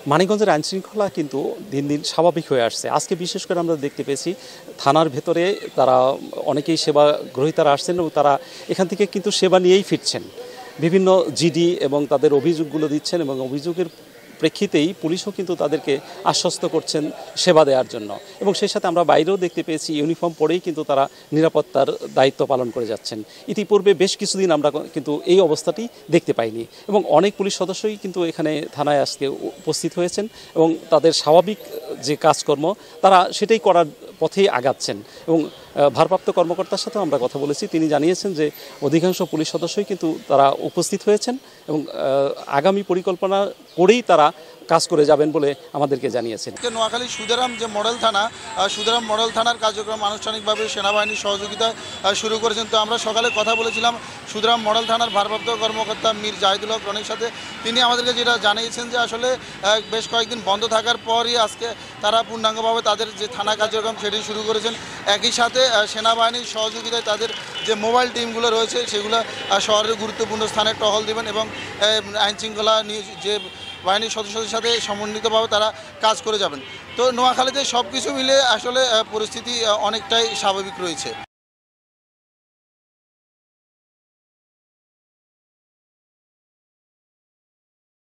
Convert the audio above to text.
মানিকগঞ্জের আইনশৃঙ্খলা কিন্তু দিন দিন স্বাভাবিক হয়ে আসছে। আজকে বিশেষ করে আমরা দেখতে পেয়েছি থানার ভেতরে তারা অনেকেই সেবা গ্রহীতারা আসছেন এবং তারা এখান থেকে কিন্তু সেবা নিয়েই ফিরছেন। বিভিন্ন জিডি এবং তাদের অভিযোগগুলো দিচ্ছেন এবং অভিযোগের প্রেক্ষিতেই পুলিশও কিন্তু তাদেরকে আশ্বস্ত করছেন সেবা দেওয়ার জন্য। এবং সেই সাথে আমরা বাইরেও দেখতে পেয়েছি ইউনিফর্ম পরেই কিন্তু তারা নিরাপত্তার দায়িত্ব পালন করে যাচ্ছেন। ইতিপূর্বে বেশ কিছুদিন আমরা কিন্তু এই অবস্থাটি দেখতে পাইনি এবং অনেক পুলিশ সদস্যই কিন্তু এখানে থানায় আজকে উপস্থিত হয়েছেন এবং তাদের স্বাভাবিক যে কাজকর্ম তারা সেটাই করার পথেই আগাচ্ছেন। এবং ভারপ্রাপ্ত কর্মকর্তার সাথেও আমরা কথা বলেছি, তিনি জানিয়েছেন যে অধিকাংশ পুলিশ সদস্যই কিন্তু তারা উপস্থিত হয়েছেন এবং আগামী পরিকল্পনা করেই তারা কাজ করে যাবেন বলে আমাদেরকে জানিয়েছেন। নোয়াখালী সুদারাম যে মডেল থানা, সুদারাম মডেল থানার কার্যক্রম আনুষ্ঠানিকভাবে সেনাবাহিনীর সহযোগিতায় শুরু করেছেন। তো আমরা সকালে কথা বলেছিলাম সুদারাম মডেল থানার ভারপ্রাপ্ত কর্মকর্তা মীর জাহিদুল হক রনির সাথে। তিনি আমাদেরকে যেটা জানিয়েছেন যে আসলে বেশ কয়েকদিন বন্ধ থাকার পরই আজকে তারা পূর্ণাঙ্গভাবে তাদের যে থানা কার্যক্রম সেটি শুরু করেছেন। একই সাথে সেনাবাহিনীর সহযোগিতায় তাদের যে মোবাইল টিমগুলো রয়েছে সেগুলো শহরের গুরুত্বপূর্ণ স্থানে টহল দেবেন এবং আইনশৃঙ্খলা যে বাহিনীর সদস্যদের সাথে সমন্বিতভাবে তারা কাজ করে যাবেন। তো নোয়াখালীতে সব কিছু মিলে আসলে পরিস্থিতি অনেকটাই স্বাভাবিক রয়েছে।